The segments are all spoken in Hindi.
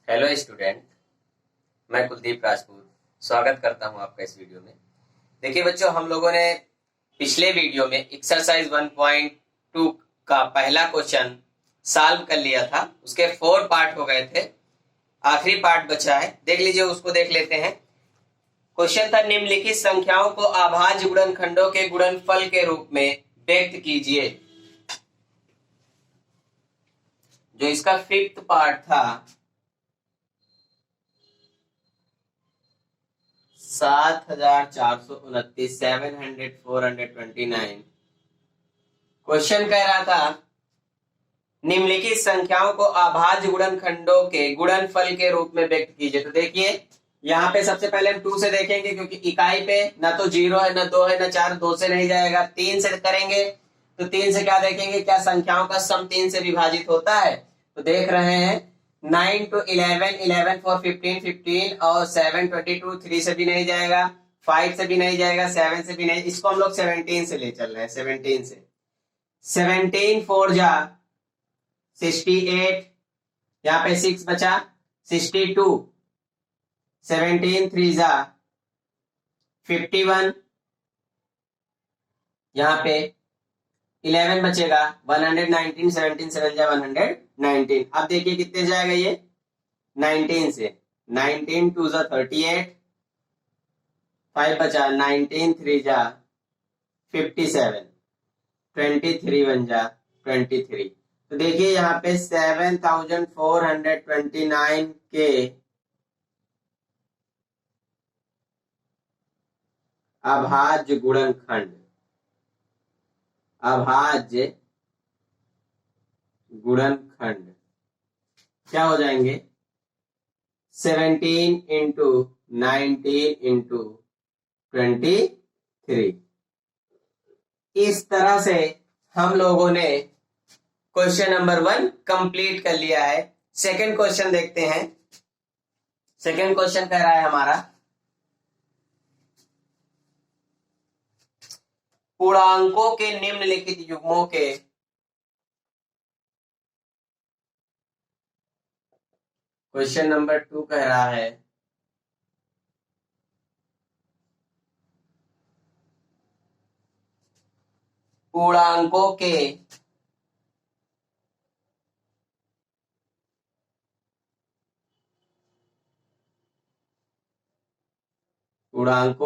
हेलो स्टूडेंट, मैं कुलदीप राजपूत स्वागत करता हूं आपका इस वीडियो में। देखिए बच्चों, हम लोगों ने पिछले वीडियो में एक्सरसाइज 1.2 का पहला क्वेश्चन सॉल्व कर लिया था। उसके 4 पार्ट हो गए थे, आखिरी पार्ट बचा है, देख लीजिए, उसको देख लेते हैं। क्वेश्चन था, निम्नलिखित संख्याओं को अभाज्य गुणनखंडों के गुणनफल के रूप में व्यक्त कीजिए। जो इसका 5th पार्ट था, 7429, 429। क्वेश्चन कह रहा था निम्नलिखित संख्याओं को अभाज्य गुणनखंडों के गुणनफल के रूप में व्यक्त कीजिए। तो देखिए यहाँ पे सबसे पहले हम 2 से देखेंगे, क्योंकि इकाई पे ना तो 0 है, ना 2 है, ना 4, 2 से नहीं जाएगा। 3 से करेंगे तो 3 से क्या देखेंगे, क्या संख्याओं का सम 3 से विभाजित होता है। तो देख रहे हैं 9 to 11, 11 for 15, 15 और 7 22, 3 से भी नहीं जाएगा, 5 से भी नहीं जाएगा, 7 से भी नहीं। इसको हम लोग 17 से ले चल रहे हैं, 17 से। 17 4 जा 68, यहाँ पे 6 बचा 62, 17 3 जा 51, यहाँ पे 11 बचेगा 119, 17 7 जा 119। अब देखिए कितने जाएगा ये 19 से, 19 2 जा 38, 5 बचा 19 3 जा 57, 23 1 जा 23। तो देखिए यहाँ पे 7429 के अभाज्य गुणनखंड, अभाज्य गुणनखंड क्या हो जाएंगे, 17 इंटू 19 इंटू 23। इस तरह से हम लोगों ने क्वेश्चन नंबर 1 कंप्लीट कर लिया है। सेकंड क्वेश्चन देखते हैं। सेकंड क्वेश्चन कह रहा है हमारा, पूर्णांकों के निम्नलिखित युग्मों के क्वेश्चन नंबर 2 कह रहा है पूर्णांकों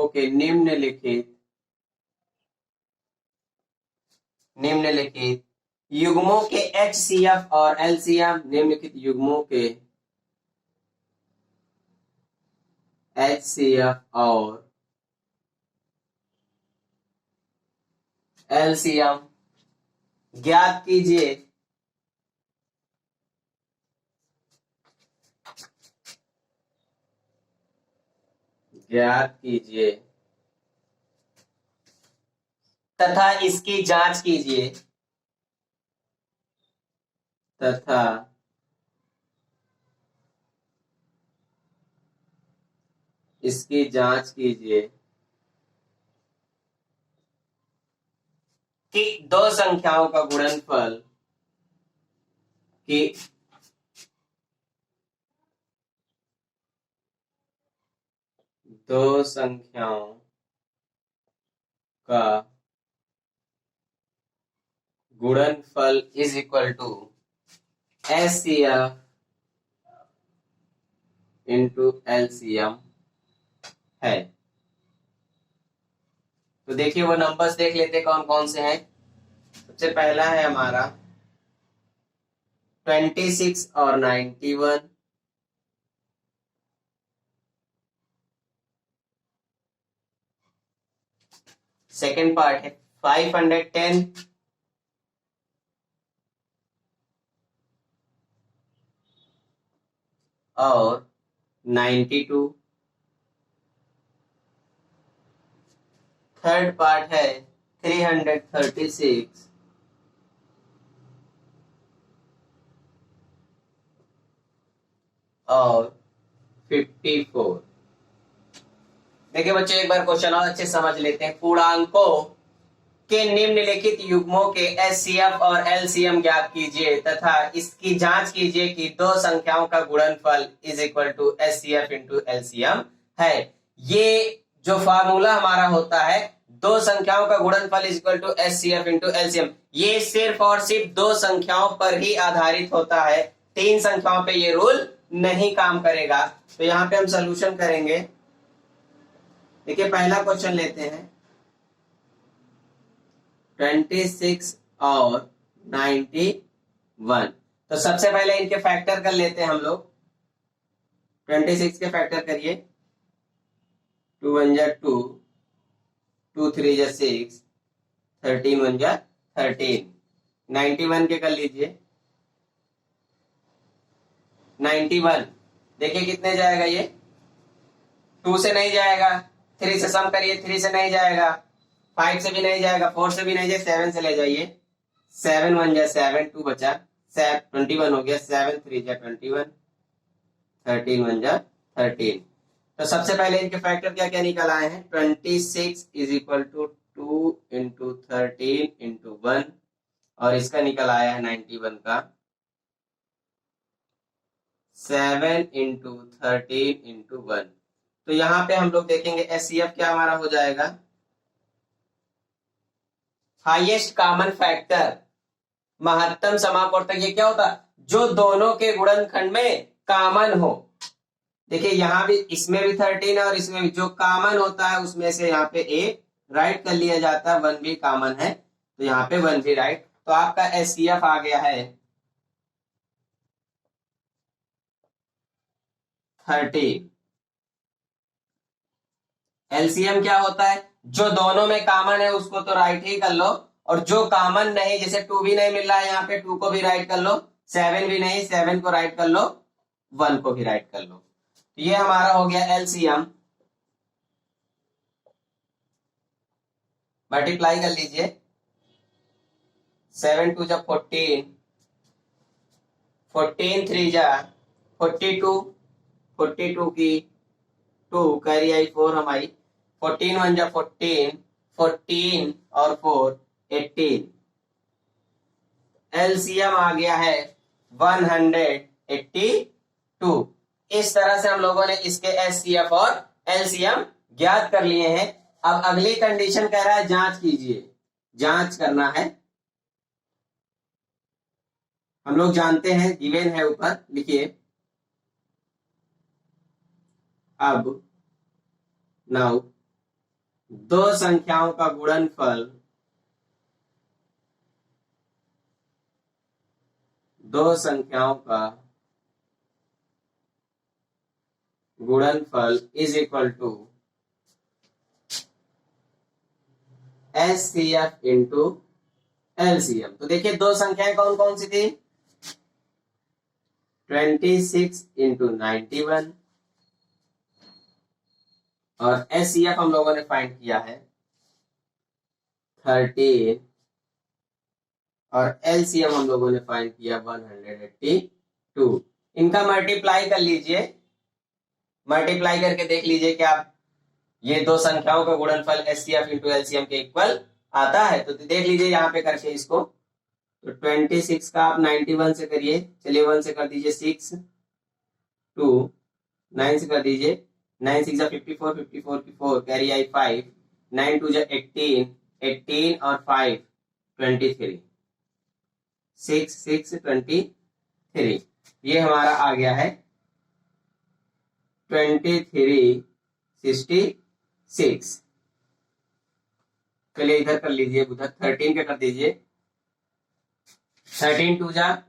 के निम्नलिखित युग्मों के HCF और LCM, निम्नलिखित युग्मों के HCF और LCM ज्ञात कीजिए। तथा इसकी जांच कीजिए। कि दो संख्याओं का गुणनफल दो संख्याओं का गुणनफल is equal to HCF into LCM है। तो देखिए वो नंबर्स देख लेते कौन कौन से हैं। सबसे पहला है हमारा 26 और 91, सेकेंड पार्ट है 510, और 92, थर्ड पार्ट है 336 और 54। देखिए बच्चों, एक बार क्वेश्चन और अच्छे समझ लेते हैं। पूर्णांकों के निम्नलिखित युग्मों के एचसीएफ और एलसीएम ज्ञात कीजिए तथा इसकी जांच कीजिए कि दो संख्याओं का गुणनफल is equal to HCF into LCM है। ये जो फार्मूला हमारा होता है, दो संख्याओं का गुणनफल is equal to HCF into LCM, ये सिर्फ और सिर्फ दो संख्याओं पर ही आधारित होता है, तीन संख्याओं पे ये रूल नहीं काम करेगा। तो यहाँ पे हम सोल्यूशन करेंगे। देखिए पहला क्वेश्चन लेते हैं, 26 और 91। तो सबसे पहले इनके फैक्टर कर लेते हैं हम लोग। 26 के फैक्टर करिए, 2 1 जा 2, 2 3 जा 6, 13 1 जा 13। 91 के कर लीजिए, 91 देखिए कितने जाएगा ये, 2 से नहीं जाएगा, 3 से सम करिए, 3 से नहीं जाएगा, 5 से भी नहीं जाएगा, 4 से भी नहीं जाएगा, 7 से ले जाइए, 7 1 जा 7, 2 बचा, 21 हो गया, 7 3 जा 21, 13 1 जा 13। तो सबसे पहले इनके फैक्टर क्या क्या निकल आए हैं, 26 is equal to 2 into 13 into 1, और इसका निकल आया है 91 का 7 इंटू 13 इंटू 1। तो यहाँ पे हम लोग देखेंगे एचसीएफ क्या हमारा हो जाएगा, हाईएस्ट कॉमन फैक्टर, महत्तम समापवर्तक। ये क्या होता है, जो दोनों के गुणनखंड में कॉमन हो। देखिए यहाँ भी, इसमें भी 13 है और इसमें भी, जो कॉमन होता है उसमें से यहाँ पे ए राइट कर लिया जाता है, 1 भी कॉमन है तो यहाँ पे 1 भी राइट। तो आपका एचसीएफ आ गया है 13। एलसीएम क्या होता है, जो दोनों में कॉमन है उसको तो राइट ही कर लो, और जो कॉमन नहीं, जैसे 2 भी नहीं मिल रहा है यहाँ पे, 2 को भी राइट कर लो, 7 भी नहीं, 7 को राइट कर लो, 1 को भी राइट कर लो। ये हमारा हो गया एलसीएम। मल्टीप्लाई कर लीजिए, 7 2 जा 14, 14 3 जा 42, 42 की 2 कैरी आई 4 हमारी, 14 1 जा 14, 14 और 4 18। एलसीएम आ गया है 182। इस तरह से हम लोगों ने इसके एचसीएफ और एलसीएम ज्ञात कर लिए हैं। अब अगली कंडीशन कह रहा है जांच कीजिए, जांच करना है। हम लोग जानते हैं, गिवन है ऊपर, लिखिए अब नाउ दो संख्याओं का गुणनफल, दो संख्याओं का गुणनफल is equal to HCF into LCM. तो देखिए दो संख्याएं कौन कौन सी थी, 26 इंटू 91, और एचसीएफ हम लोगों ने फाइंड किया है 13, और एलसीएम हम लोगों ने फाइंड किया 182। इनका मल्टीप्लाई कर लीजिए, मल्टीप्लाई करके देख लीजिए क्या ये दो संख्याओं का गुणनफल एचसीएफ इंटू एलसीएम के इक्वल आता है। तो देख लीजिए यहाँ पे करके इसको, तो 26 का आप 91 से करिए, चलिए 1 से कर दीजिए 6, 2 9 से कर दीजिए, 9 6 जा 54, 54 की 4 कैरी आई 5, 9 2 जा 18, 18 और 5 23, 6 6 23। ये हमारा आ गया है 23 66। चलिए इधर कर लीजिए, उधर 13 के कर दीजिए, 13 2 जा,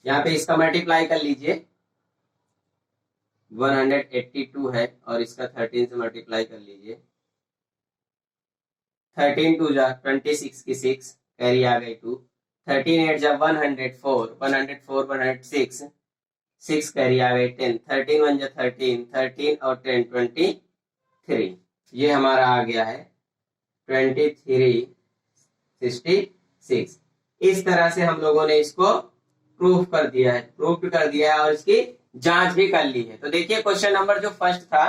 यहाँ पे इसका मल्टीप्लाई कर लीजिए, 182 है, और इसका 13 से मल्टीप्लाई कर लीजिए, 13 2 जा 26 की 6 कैरी आ गई 2, 13 8 जा 104, 104 106, 6 कैरी आ गई 10, 13 1 जा 13, 13 और 10 23। ये हमारा आ गया है 23 66। इस तरह से हम लोगों ने इसको प्रूफ कर दिया है, प्रूफ कर दिया है, और इसकी जांच भी कर ली है। तो देखिए क्वेश्चन नंबर जो फर्स्ट था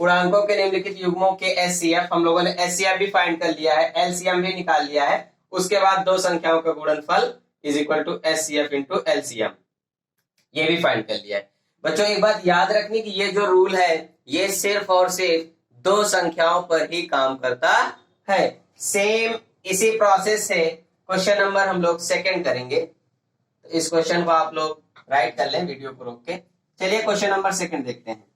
पूर्णांकों के निम्नलिखित युग्मों के एचसीएफ, हम लोगों ने एचसीएफ भी फाइंड कर लिया है, एलसीएम भी निकाल लिया है। उसके बाद दो संख्याओं का गुणनफल is equal to HCF into LCM, ये भी फाइंड कर लिया है। बच्चों एक बात याद रखनी कि ये जो रूल है ये सिर्फ और सिर्फ दो संख्याओं पर ही काम करता है। सेम इसी प्रोसेस से क्वेश्चन नंबर हम लोग सेकंड करेंगे, तो इस क्वेश्चन को आप लोग राइट कर लें वीडियो को रोक के। चलिए क्वेश्चन नंबर सेकंड देखते हैं।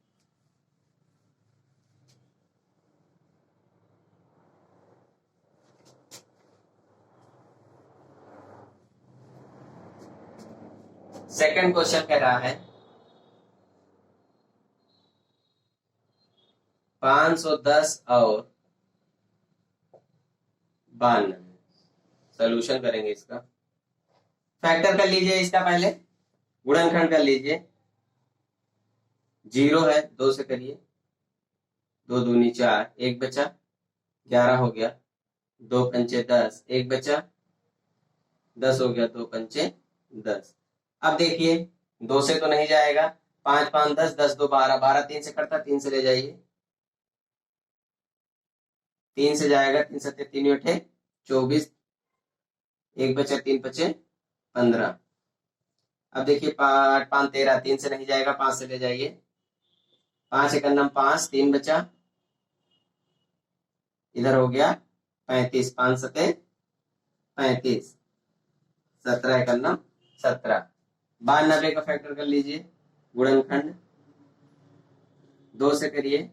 सेकंड क्वेश्चन कह रहा है 510 और 92। सोल्यूशन करेंगे इसका, फैक्टर कर लीजिए इसका, पहले गुणनखंड कर लीजिए। 0 है, 2 से करिए, 2 दूनी 4, 1 बचा, 11 हो गया, 2 पंचे 10, 1 बचा, 10 हो गया, 2 पंचे 10। अब देखिए 2 से तो नहीं जाएगा, 5 5 10, 10 2 12, 12 3 से कटता, 3 से ले जाइए, 3 से जाएगा, 3 सत्ते 3 8 24, 1 बचा, 3 बचे 15। अब देखिए 5 5 13, 3 से नहीं जाएगा, 5 से ले जाइए, 5 एक 5, 3 बचा, इधर हो गया 35, 5 सत्ते 35, 17 एक 17। 92 का फैक्टर कर लीजिए, गुणनखंड 2 से करिए,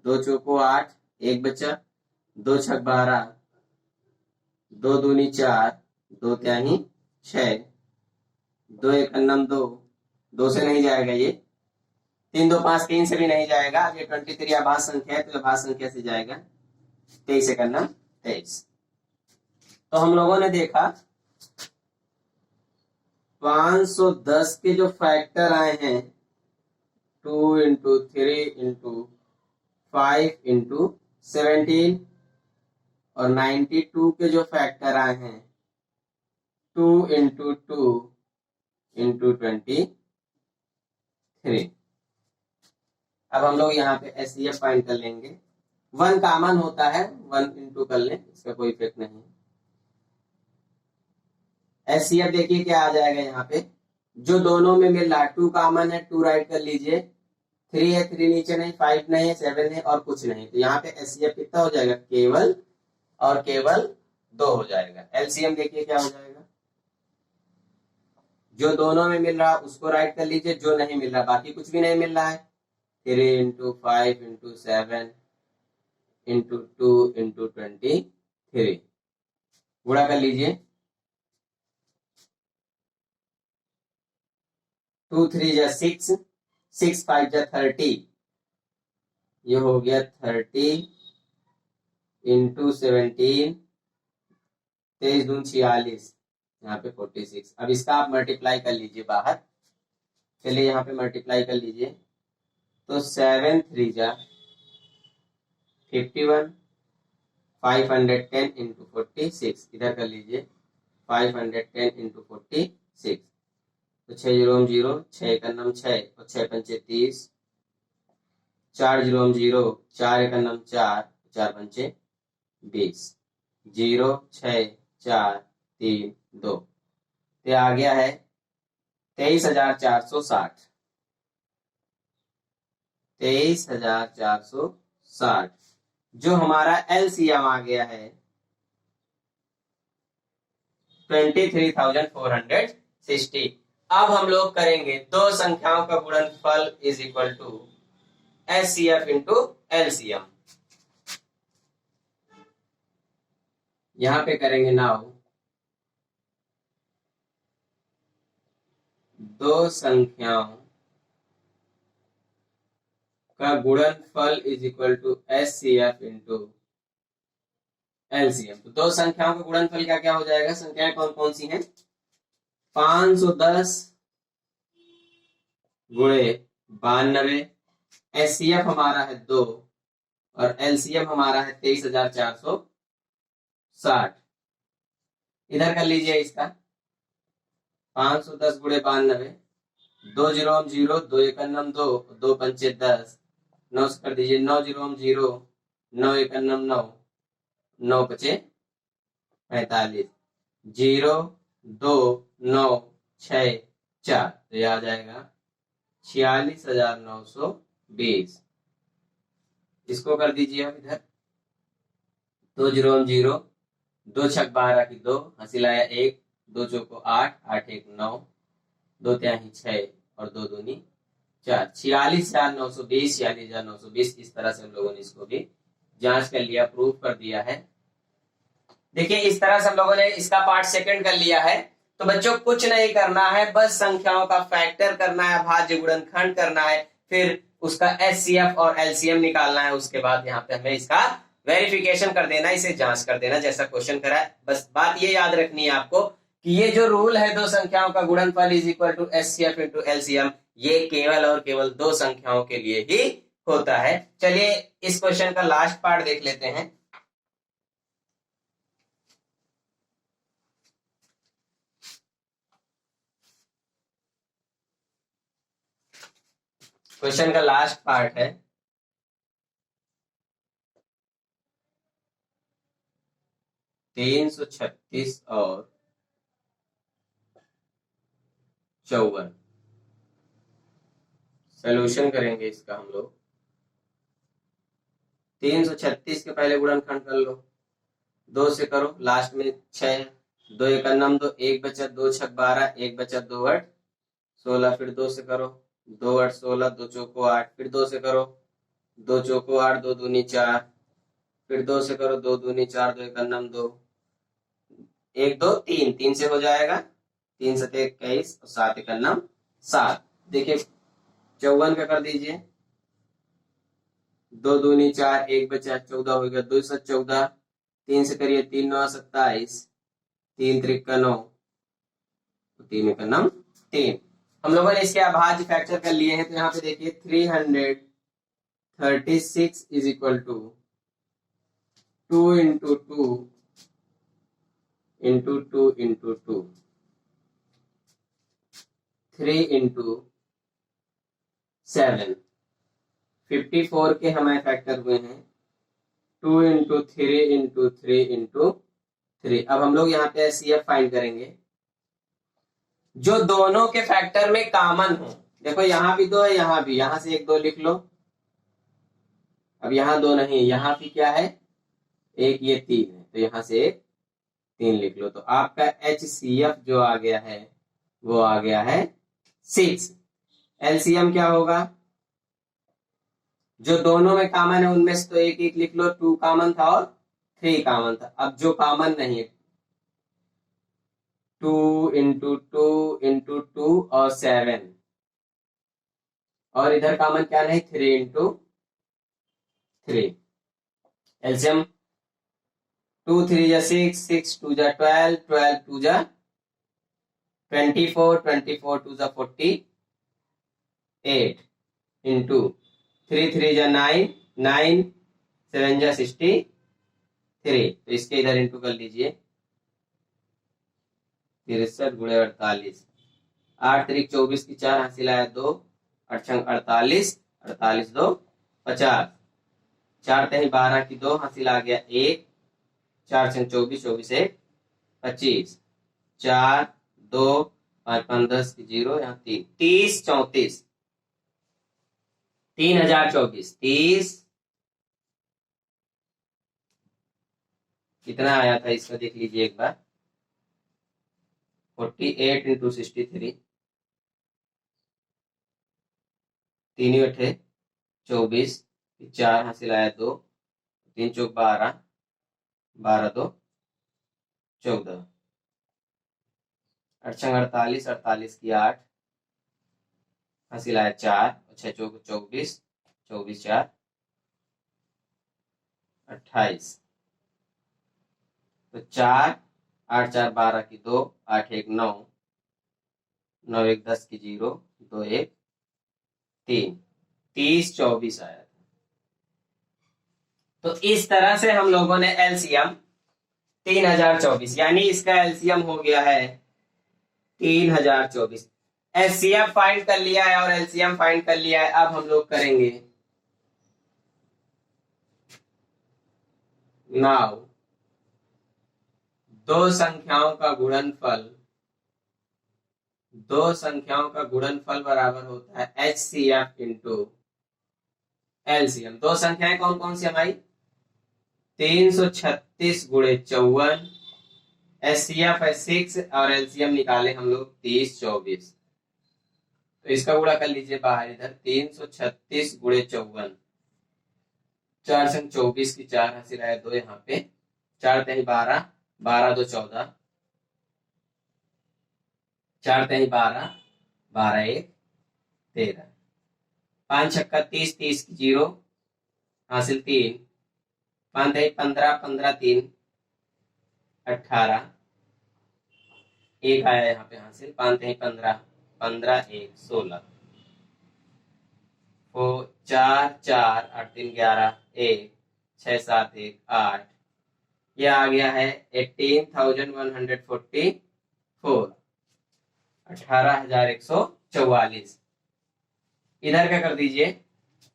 2 चौको 8, 1 बचा, 2 छक 12, 2 दूनी 4, 2 त्याही 6, 2 एक 2, 2 से नहीं जाएगा ये, 3 2 5, 3 से भी नहीं जाएगा। ये 23 आभास संख्या है तो आभास संख्या से जाएगा, 23 एक 23। तो हम लोगों ने देखा 510 के जो फैक्टर आए हैं 2 इंटू 3 इंटू 5 इंटू 17, और 92 के जो फैक्टर आए हैं 2 इंटू 2 इंटू 23। अब हम लोग यहाँ पे एचसीएफ फाइंड कर लेंगे। 1 कॉमन होता है, 1 इंटू कर लें, इसका कोई इफेक्ट नहीं। एचसीएफ देखिए क्या आ जाएगा यहाँ पे, जो दोनों में मिल रहा है 2 कॉमन है, 2 राइट कर लीजिए, 3 है, 3 नीचे नहीं, 5 नहीं है, 7 है और कुछ नहीं, तो यहाँ पे एचसीएफ कितना हो जाएगा, केवल और केवल 2 हो जाएगा। एलसीएम देखिए क्या हो जाएगा, जो दोनों में मिल रहा उसको राइट कर लीजिए, जो नहीं मिल रहा बाकी कुछ भी नहीं मिल रहा है, 3 इंटू 5 इंटू 7 इंटू 2 इंटू 23, गुणा कर लीजिए, 2 3 जा 6, 6 5 जा 30, ये हो गया 30 इंटू 17, 23 दून 46, यहाँ पे 46। अब इसका आप मल्टीप्लाई कर लीजिए बाहर, चलिए यहाँ पे मल्टीप्लाई कर लीजिए, तो 7 3 जा 51, 510 इंटू 46, इधर कर लीजिए 510 इंटू 46, तो 6 0 0, 6 एक 6 और 6 पंचे 30, 4 0 0, 4 एक 4, 4 पंचे 20, 0 6 4 3 2, तो आ गया है 23,460, 23,460, जो हमारा एलसीएम आ गया है 23,460। अब हम लोग करेंगे दो संख्याओं का गुणनफल is equal to HCF into LCM. यहां पे करेंगे नाउ दो संख्याओं का गुणनफल is equal to HCF into LCM. तो दो संख्याओं का गुणनफल क्या क्या हो जाएगा, संख्याएं कौन कौन सी हैं, 510 गुणे 92, एचसीएफ हमारा है 2 और एलसीएम हमारा है 23,460। इधर कर लीजिए इसका 510 गुणे 92, 2 0 0, 2 1 2, 2 पंचे 10, 9 से कर दीजिए, 9 0 0, 9 1 9 9, 9 5 45, 0 2 9 6 4, तो यह आ जाएगा 46,920। इसको कर दीजिए अब इधर, 2 0 0, 2 छक 12 की 2, हंसी लाया 1, 2 चौको 8, 8 1 9, 2 त्याही 6 और 2 दूनी 4, 46,920, 46,920। इस तरह से हम लोगों ने इसको भी जांच कर लिया, प्रूफ कर दिया है। देखिए इस तरह से हम लोगों ने इसका पार्ट सेकंड कर लिया है। तो बच्चों कुछ नहीं करना है, बस संख्याओं का फैक्टर करना है, भाज्य गुणनखंड करना है, फिर उसका एचसीएफ और एलसीएम निकालना है। उसके बाद यहाँ पे हमें इसका वेरिफिकेशन कर देना, इसे जांच कर देना जैसा क्वेश्चन करा है। बस बात ये याद रखनी है आपको कि ये जो रूल है दो संख्याओं का गुणनफल is equal to HCF into LCM, ये केवल और केवल दो संख्याओं के लिए ही होता है। चलिए इस क्वेश्चन का लास्ट पार्ट देख लेते हैं। क्वेश्चन का लास्ट पार्ट है, तीन 336 और 54। सोल्यूशन करेंगे इसका हम लोग। 336 के पहले गुणनखंड कर लो, 2 से करो, लास्ट में 6, 2 1 9 2, 1 बचा, 2 6 12, 1 बचा, 2 8 16, फिर 2 से करो, 2 8 16, 2 चौको 8, फिर 2 से करो, 2 चौको 8, 2 दूनी 4, फिर 2 से करो, 2 दूनी 4, 2 1 9 2, 1 2 3, 3 से हो जाएगा, 3 7 21 और 7 1 9 7। देखिए 54 का कर दीजिए, 2 दूनी 4, 1 बचा, 14 हो गया, 2 7 14, 3 से करिए, 3 9 27, 3 3 9, 3 1 9 3। हम लोगों ने इसके अभाज्य फैक्टर कर लिए हैं। तो यहाँ पे देखिए 336 is equal to 2 into 2 into 2 into 2, 3 into 7, 54 के हमारे फैक्टर हुए हैं, 2 इंटू 3 इंटू 3 इंटू 3। अब हम लोग यहाँ पे एचसीएफ फाइंड करेंगे जो दोनों के फैक्टर में कॉमन हो। देखो यहाँ भी 2 है, यहाँ भी, यहाँ से 1 2 लिख लो। अब यहाँ 2 नहीं, यहाँ भी क्या है 1, ये 3 है, तो यहाँ से 1 3 लिख लो। तो आपका एचसीएफ जो आ गया है वो आ गया है 6। एलसीएम क्या होगा, जो दोनों में कॉमन है उनमें से तो 1 1 लिख लो, 2 कॉमन था और 3 कॉमन था। अब जो कॉमन नहीं है 2 इंटू 2 इंटू 2 और 7, और इधर कॉमन क्या नहीं 3 इंटू 3। एलसीएम 2 3 जा 6, 6 2 जा 12, 12 2 जा 24, 24 2 जा 48 इंटू 3 3 जा 9, 9 7 जा 63। तो इसके इधर इंटू कर लीजिए, 63 गुणे 48, 8 3 24 की 4, हासिल आया 2, 8 छंग 48, 48 2 50, 4 3 12 की 2, हासिल आ गया 1, 4 छंग 24, 24 1 25, 4 2 5 5 10 की 0, यहाँ 3, 30 34, 3024, 30 कितना आया था इसका देख लीजिए एक बार, 48 इंटू 63, 3 8 24, 4 हासिल आया 2, 3 चौक 12, 12 2 14, 8 छंग 48, 48 की 8, हासिल आया 4, 6 चौक 24, 24 4 28, तो 4 8 4 12 की 2, 8 1 9, 9 1 10 की 0, 2 1 3, 30 24 आया था। तो इस तरह से हम लोगों ने एलसीएम 3024, यानी इसका एलसीएम हो गया है 3024। एचसीएफ फाइंड कर लिया है और एलसीएम फाइंड कर लिया है। अब हम लोग करेंगे नाउ दो संख्याओं का गुणनफल बराबर होता है HCF इंटू LCM। दो संख्याएं कौन कौन सी हमारी? 336 गुणे 54, HCF है 6 और LCM निकाले हम लोग 30 24। तो इसका गुणा कर लीजिए बाहर इधर, 336 गुणे 54, 4 संग 24 की 4 हासिल आया 2 यहाँ पे, 4 तेही 12, 12 2 14, 4 तेही 12, 12 1 13, 5 छक्का 30, 30 की 0 हासिल 3, 5 तेही 15, 15 3 18, 1 आया यहाँ पे हासिल, 5 तेही 15, 15 1 16, 4 4 8 3 11 1 6 7 1 8, यह आ गया है 18,144, 18,144। इधर क्या कर दीजिए,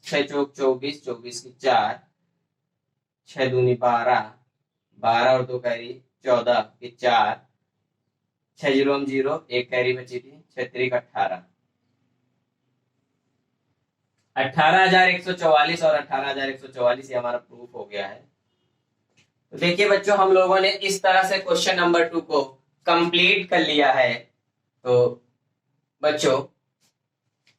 6 चौक 24, 24 की 4, 6 दूनी 12, 12 और 2 कैरी 14 की 4, 6 0 0, 1 कैरी बची थी, 6 3 18, 18,144 और 18,144 ये हमारा प्रूफ हो गया है। तो देखिए बच्चों, हम लोगों ने इस तरह से क्वेश्चन नंबर 2 को कंप्लीट कर लिया है। तो बच्चों,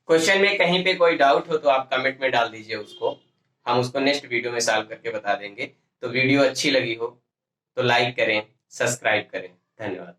क्वेश्चन में कहीं पे कोई डाउट हो तो आप कमेंट में डाल दीजिए उसको, हम उसको नेक्स्ट वीडियो में सॉल्व करके बता देंगे। तो वीडियो अच्छी लगी हो तो लाइक करें, सब्सक्राइब करें। धन्यवाद।